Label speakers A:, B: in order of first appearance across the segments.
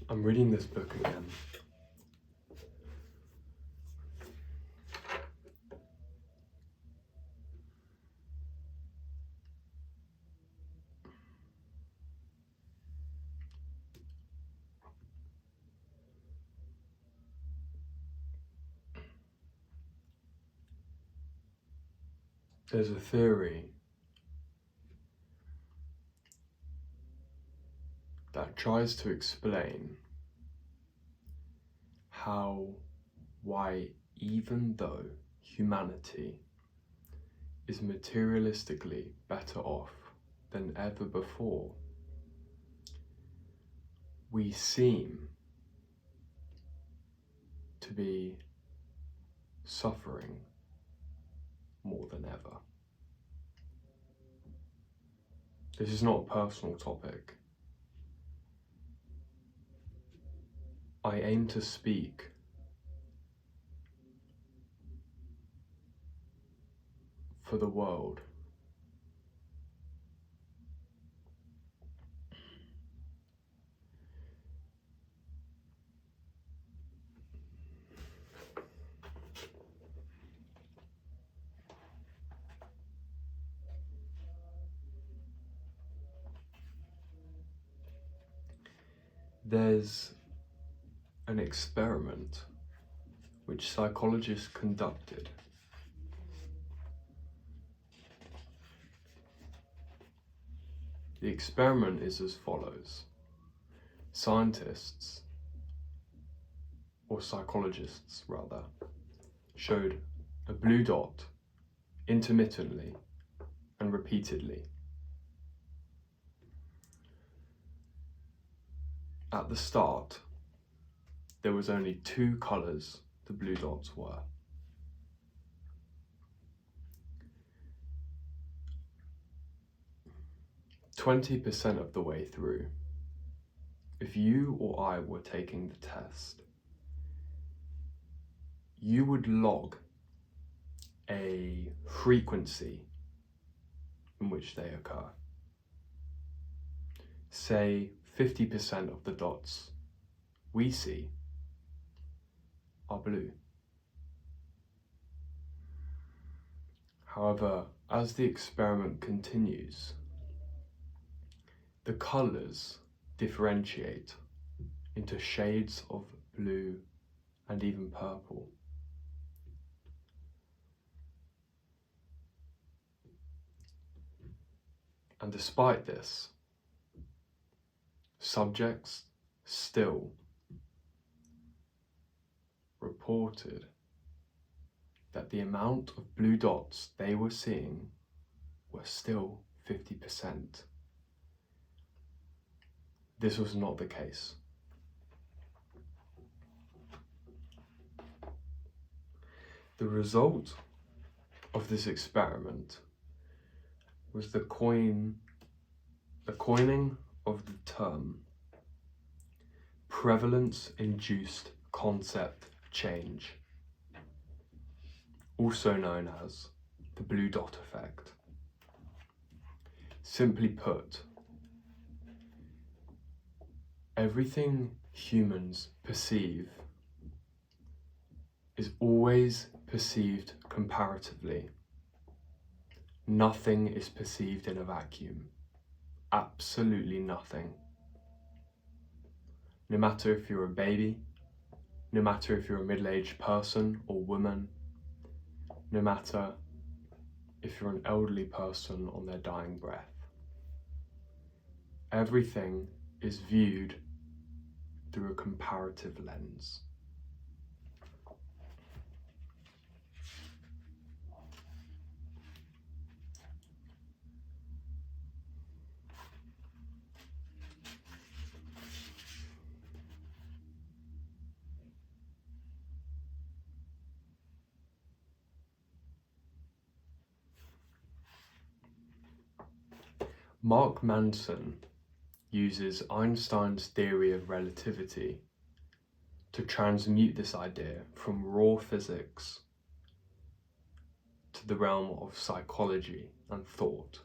A: I'm reading this book again. There's a theory that tries to explain why even though humanity is materialistically better off than ever before, we seem to be suffering more than ever. This is not a personal topic. I aim to speak for the world. There's an experiment which psychologists conducted. The experiment is as follows. Scientists, or psychologists rather, showed a blue dot intermittently and repeatedly. At the start, there was only 2 colours the blue dots were. "20% of the way through, if you or I were taking the test, you would log a frequency in which they occur. Say 50% of the dots we see are blue. However, as the experiment continues, the colours differentiate into shades of blue and even purple. And despite this, subjects still reported that the amount of blue dots they were seeing were still 50%. This was not the case. The result of this experiment was the coining of the term prevalence-induced concept change, also known as the blue dot effect. Simply put, everything humans perceive is always perceived comparatively. Nothing is perceived in a vacuum. Absolutely nothing. No matter if you're a baby, no matter if you're a middle-aged person or woman, no matter if you're an elderly person on their dying breath. Everything is viewed through a comparative lens. Mark Manson uses Einstein's theory of relativity to transmute this idea from raw physics to the realm of psychology and thought.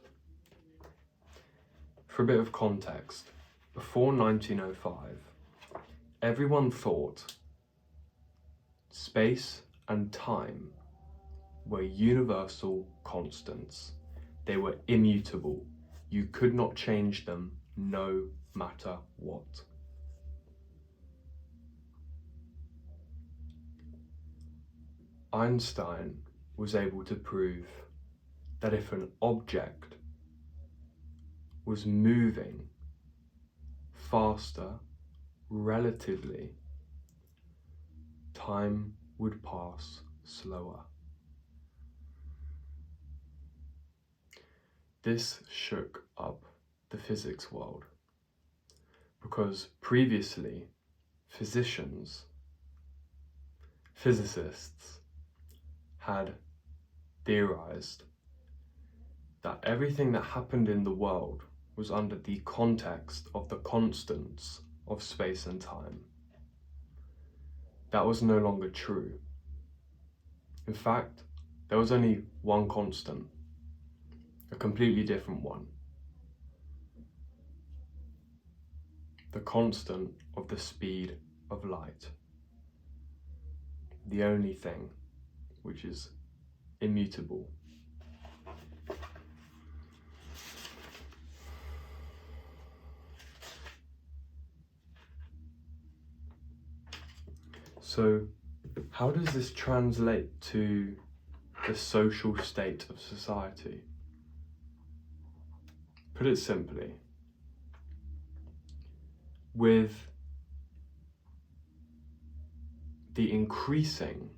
A: For a bit of context, before 1905, everyone thought space and time were universal constants. They were immutable. You could not change them no matter what. Einstein was able to prove that if an object was moving faster relatively, time would pass slower. This shook up the physics world because previously physicists had theorized that everything that happened in the world was under the context of the constants of space and time. That was no longer true. In fact, there was only one constant, a completely different one. The constant of the speed of light. The only thing which is immutable. So, how does this translate to the social state of society? Put it simply, with the increasing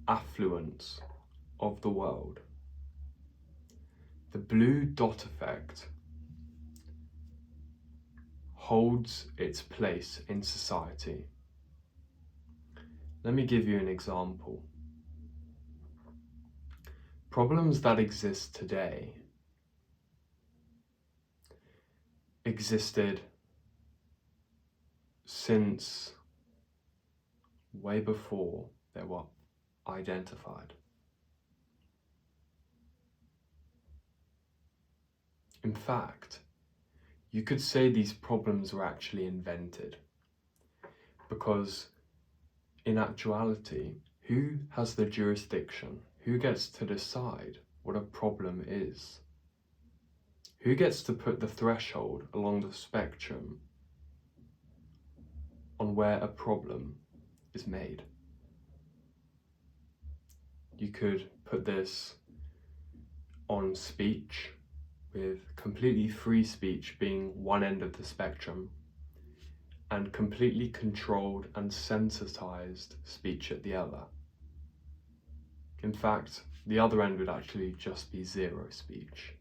A: affluence of the world, the blue dot effect holds its place in society. Let me give you an example. Problems that exist today existed since way before they were identified. In fact, you could say these problems were actually invented, because in actuality, who has the jurisdiction? Who gets to decide what a problem is? Who gets to put the threshold along the spectrum on where a problem is made? You could put this on speech, with completely free speech being one end of the spectrum, and completely controlled and sensitized speech at the other. In fact, the other end would actually just be zero speech.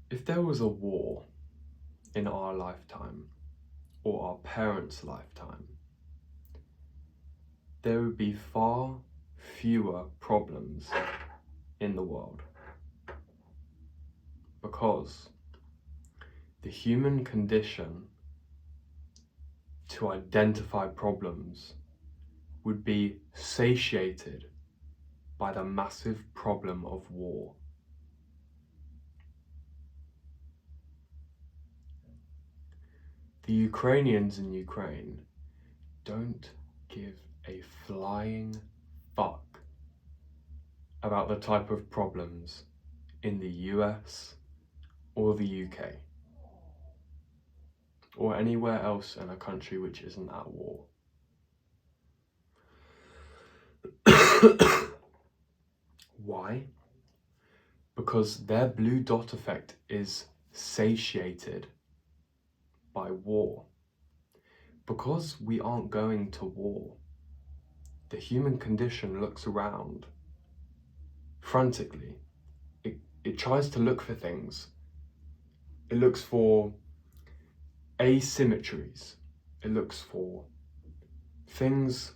A: If there was a war in our lifetime, or our parents' lifetime, there would be far fewer problems in the world, because the human condition to identify problems would be satiated by the massive problem of war. The Ukrainians in Ukraine don't give a flying fuck about the type of problems in the US or the UK or anywhere else in a country which isn't at war. Why? Because their blue dot effect is satiated by war. Because we aren't going to war, the human condition looks around frantically. It tries to look for things. It looks for asymmetries. It looks for things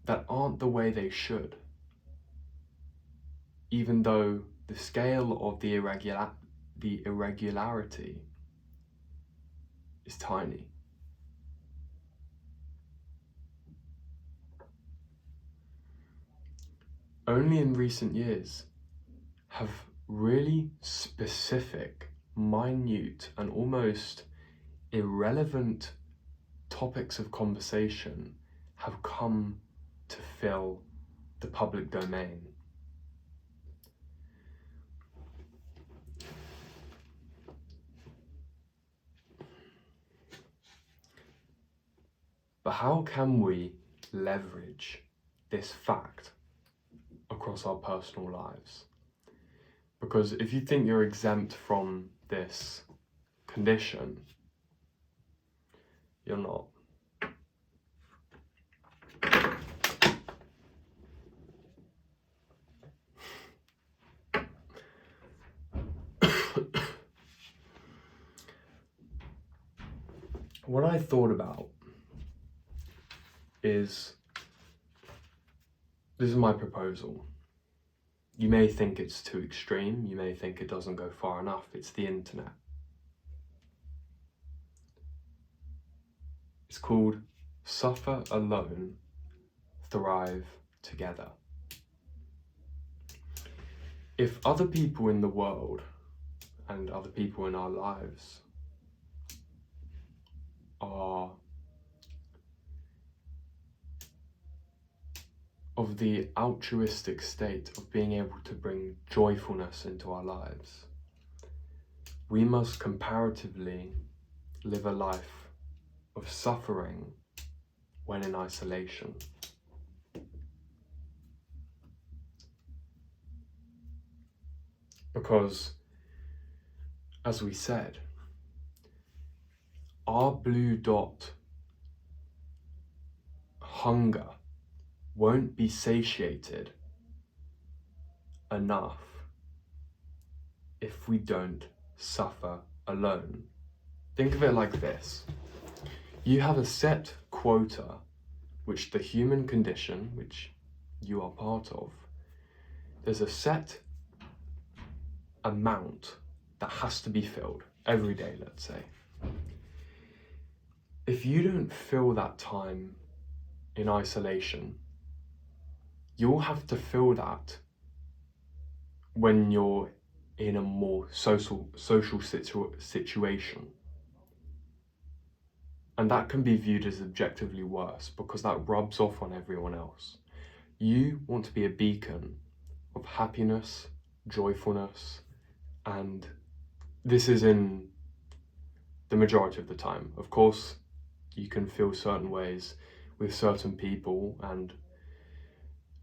A: that aren't the way they should, even though the scale of the irregularity is tiny. only in recent years have really specific, minute, and almost irrelevant topics of conversation have come to fill the public domain. But how can we leverage this fact across our personal lives? Because if you think you're exempt from this condition, you're not. What I thought about is, this is my proposal. You may think it's too extreme, you may think it doesn't go far enough. It's the internet. It's called Suffer Alone, Thrive Together. If other people in the world and other people in our lives are of the altruistic state of being able to bring joyfulness into our lives, we must comparatively live a life of suffering when in isolation. Because, as we said, our blue dot hunger won't be satiated enough if we don't suffer alone. Think of it like this. You have a set quota, which the human condition, which you are part of, there's a set amount that has to be filled every day, let's say. If you don't fill that time in isolation, you'll have to fill that when you're in a more social situation. And that can be viewed as objectively worse because that rubs off on everyone else. You want to be a beacon of happiness, joyfulness, and this is in the majority of the time. Of course, you can feel certain ways with certain people and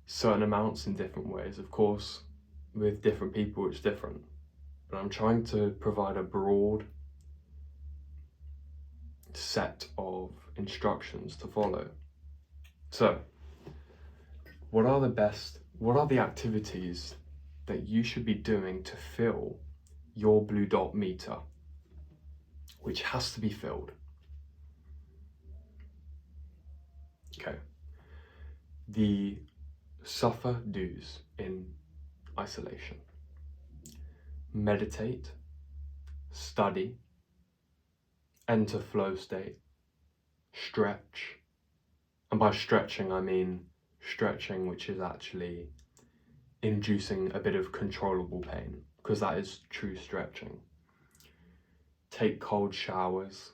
A: certain amounts in different ways. Of course, with different people it's different. But I'm trying to provide a broad set of instructions to follow. So, what are the activities that you should be doing to fill your blue dot meter, which has to be filled? Okay. The suffer do's in isolation. Meditate, study, enter flow state, stretch. And by stretching, I mean stretching which is actually inducing a bit of controllable pain, because that is true stretching. Take cold showers,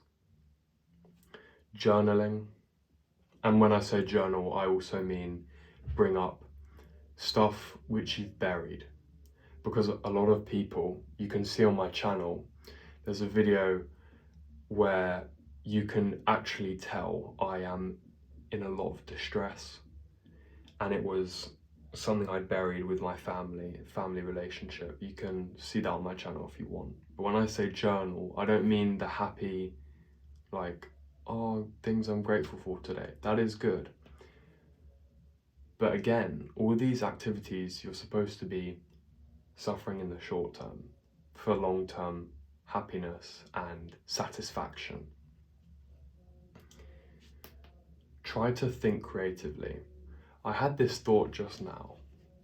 A: journaling. And when I say journal, I also mean bring up stuff which you've buried. Because a lot of people, you can see on my channel, there's a video where you can actually tell I am in a lot of distress. And it was something I buried with my family relationship. You can see that on my channel if you want. But when I say journal, I don't mean the happy, like, oh, things I'm grateful for today. That is good. But again, all these activities, you're supposed to be suffering in the short term for long-term happiness and satisfaction. Try to think creatively. I had this thought just now.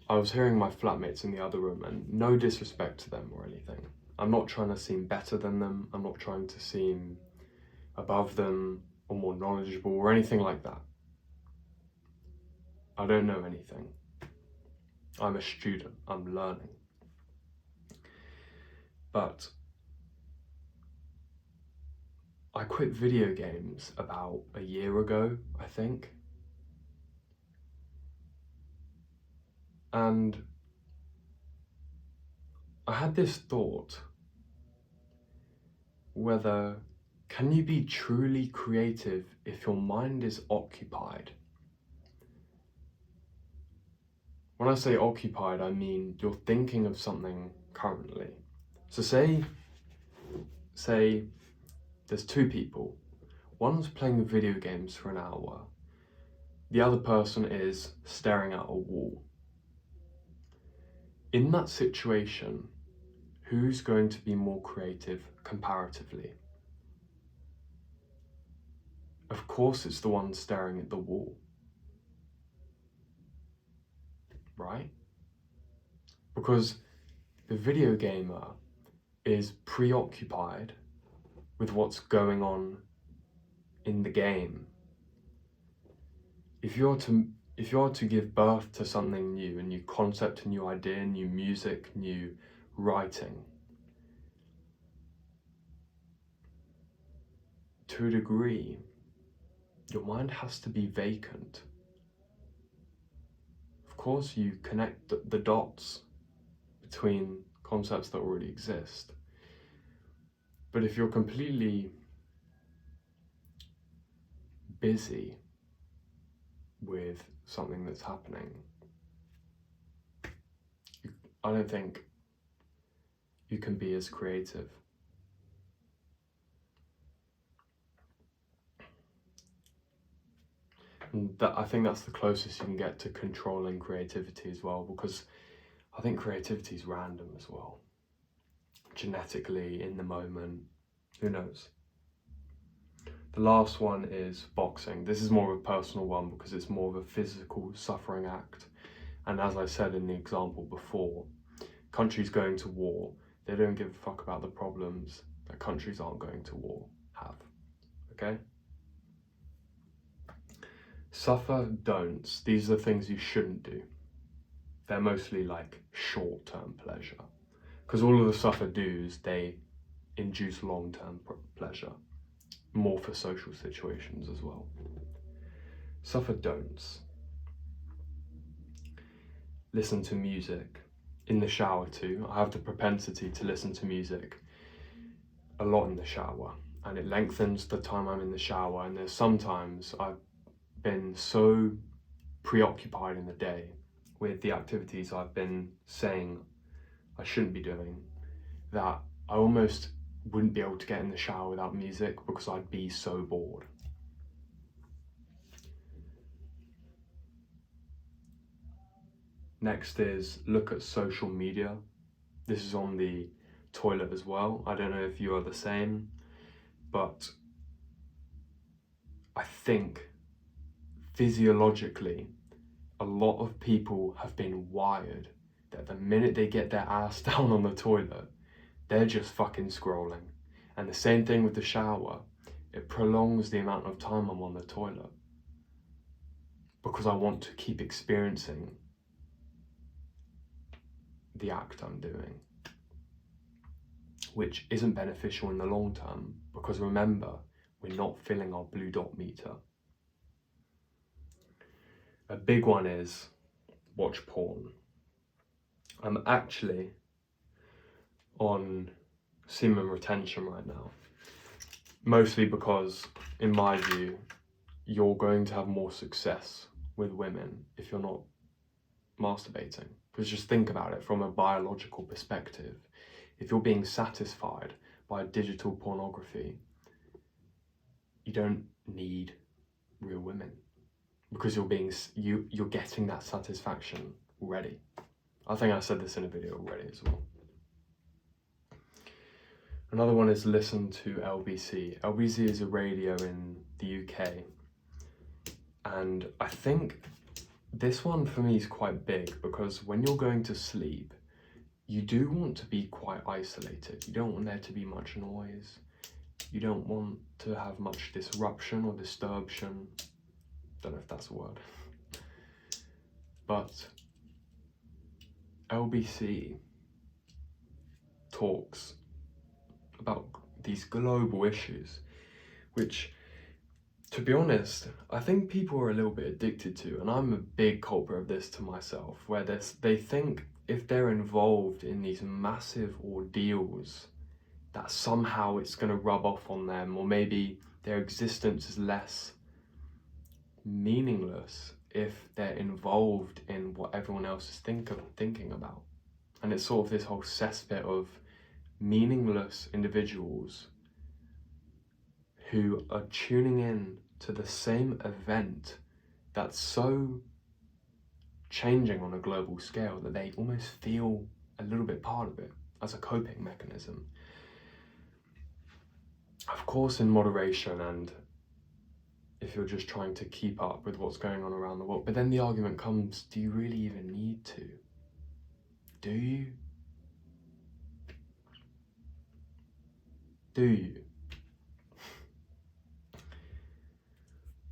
A: I was hearing my flatmates in the other room, and no disrespect to them or anything. I'm not trying to seem better than them. I'm not trying to seem above them or more knowledgeable or anything like that. I don't know anything. I'm a student, I'm learning. But I quit video games about a year ago, I think. And I had this thought, whether can you be truly creative if your mind is occupied? When I say occupied, I mean you're thinking of something currently. So say there's two people. One's playing video games for an hour. The other person is staring at a wall. In that situation, who's going to be more creative comparatively? Of course, it's the one staring at the wall, right? Because the video gamer is preoccupied with what's going on in the game. If you're to give birth to something new, a new concept, a new idea, new music, new writing, to a degree, your mind has to be vacant. Of course, you connect the dots between concepts that already exist. But if you're completely busy with something that's happening, I don't think you can be as creative. And I think that's the closest you can get to controlling creativity as well, because I think creativity is random as well. Genetically, in the moment, who knows? The last one is boxing. This is more of a personal one because it's more of a physical suffering act. And as I said in the example before, countries going to war, they don't give a fuck about the problems that countries aren't going to war have, okay? Suffer don'ts. These are things you shouldn't do. They're mostly like short-term pleasure. Because all of the suffer do's, they induce long-term pleasure. More for social situations as well. Suffer don'ts. Listen to music. In the shower too. I have the propensity to listen to music a lot in the shower. And it lengthens the time I'm in the shower. And there's sometimes I've been so preoccupied in the day with the activities I've been saying I shouldn't be doing that I almost wouldn't be able to get in the shower without music because I'd be so bored. Next is look at social media. This is on the toilet as well. I don't know if you are the same, but I think physiologically, a lot of people have been wired that the minute they get their ass down on the toilet, they're just fucking scrolling. And the same thing with the shower. It prolongs the amount of time I'm on the toilet because I want to keep experiencing the act I'm doing, which isn't beneficial in the long term because remember, we're not filling our blue dot meter. A big one is watch porn. I'm actually on semen retention right now, mostly because in my view you're going to have more success with women if you're not masturbating. Because just think about it from a biological perspective. If you're being satisfied by digital pornography, you don't need real women because you're getting that satisfaction already. I think I said this in a video already as well. Another one is listen to LBC. LBC is a radio in the UK, and I think this one for me is quite big because when you're going to sleep, you do want to be quite isolated. You don't want there to be much noise. You don't want to have much disruption or disturbance. Don't know if that's a word. But LBC talks about these global issues, which, to be honest, I think people are a little bit addicted to, and I'm a big culprit of this to myself, where they think if they're involved in these massive ordeals, that somehow it's going to rub off on them, or maybe their existence is less meaningless if they're involved in what everyone else is thinking about. And it's sort of this whole cesspit of meaningless individuals who are tuning in to the same event that's so changing on a global scale that they almost feel a little bit part of it as a coping mechanism. Of course, in moderation, and if you're just trying to keep up with what's going on around the world. But then the argument comes, do you really even need to? Do you? Do you?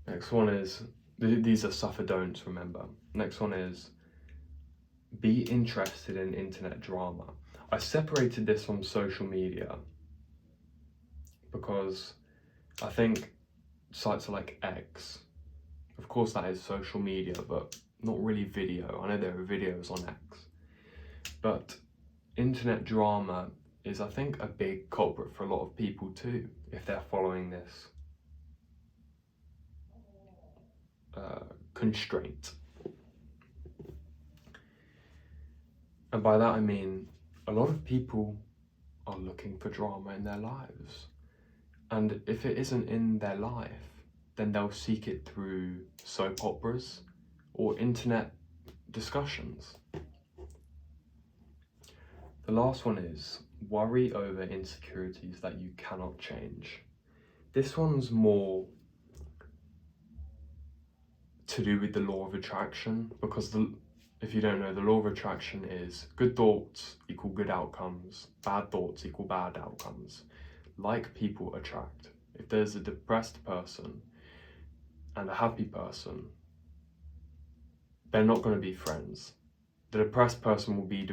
A: Next one is, these are suffer don'ts, remember. Next one is, be interested in internet drama. I separated this from social media because I think sites like X, of course that is social media, but not really video. I know there are videos on X, but internet drama is, I think, a big culprit for a lot of people too, if they're following this constraint. And by that I mean, a lot of people are looking for drama in their lives. And if it isn't in their life, then they'll seek it through soap operas or internet discussions. The last one is, worry over insecurities that you cannot change. This one's more to do with the law of attraction, because if you don't know, the law of attraction is good thoughts equal good outcomes, bad thoughts equal bad outcomes. Like people attract. If there's a depressed person and a happy person, they're not going to be friends. The depressed person will be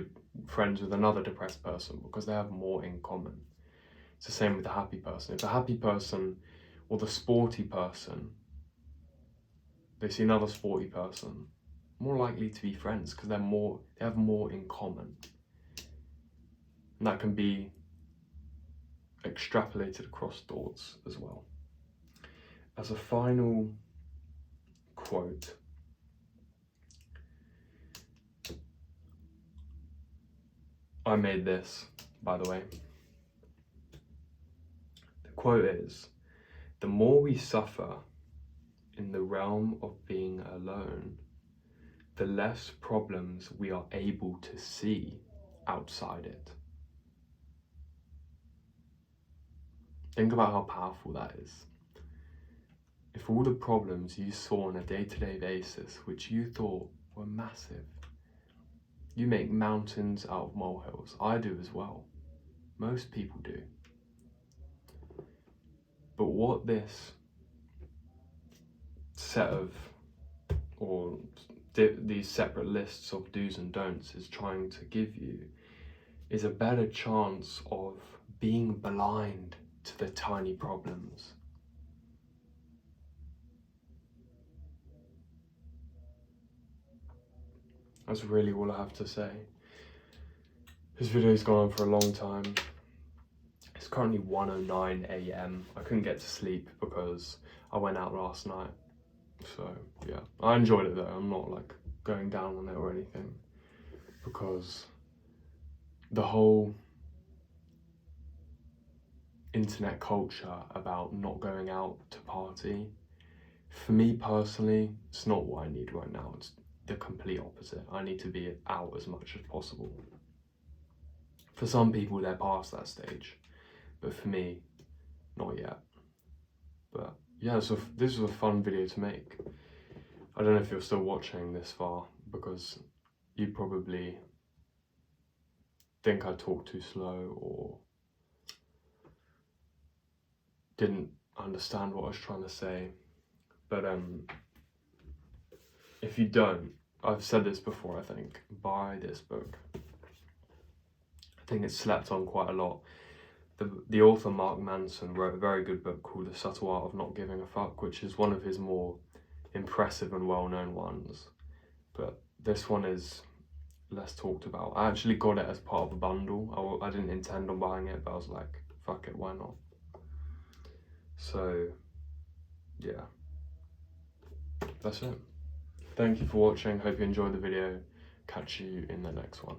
A: friends with another depressed person because they have more in common. It's the same with the happy person. If the happy person or the sporty person, they see another sporty person, more likely to be friends because they have more in common. And that can be extrapolated across thoughts as well. As a final quote, I made this, by the way. The quote is, the more we suffer in the realm of being alone, the less problems we are able to see outside it. Think about how powerful that is. If all the problems you saw on a day-to-day basis, which you thought were massive, you make mountains out of molehills. I do as well. Most people do. But what this set of, or these separate lists of do's and don'ts is trying to give you is a better chance of being blind to the tiny problems. That's really all I have to say. This video's gone on for a long time. It's currently 1:09 AM. I couldn't get to sleep because I went out last night. So yeah, I enjoyed it though. I'm not like going down on it or anything, because the whole internet culture about not going out to party, for me personally, it's not what I need right now. It's the complete opposite. I need to be out as much as possible. For some people, they're past that stage, but for me, not yet. But yeah, so this was a fun video to make. I don't know if you're still watching this far, because you probably think I talk too slow or didn't understand what I was trying to say. But if you don't, I've said this before, I think, buy this book. I think it's slept on quite a lot. The author Mark Manson wrote a very good book called The Subtle Art of Not Giving a Fuck, which is one of his more impressive and well-known ones. But this one is less talked about. I actually got it as part of a bundle. I didn't intend on buying it, but I was like, fuck it, why not? So, yeah. That's it. Thank you for watching. Hope you enjoyed the video. Catch you in the next one.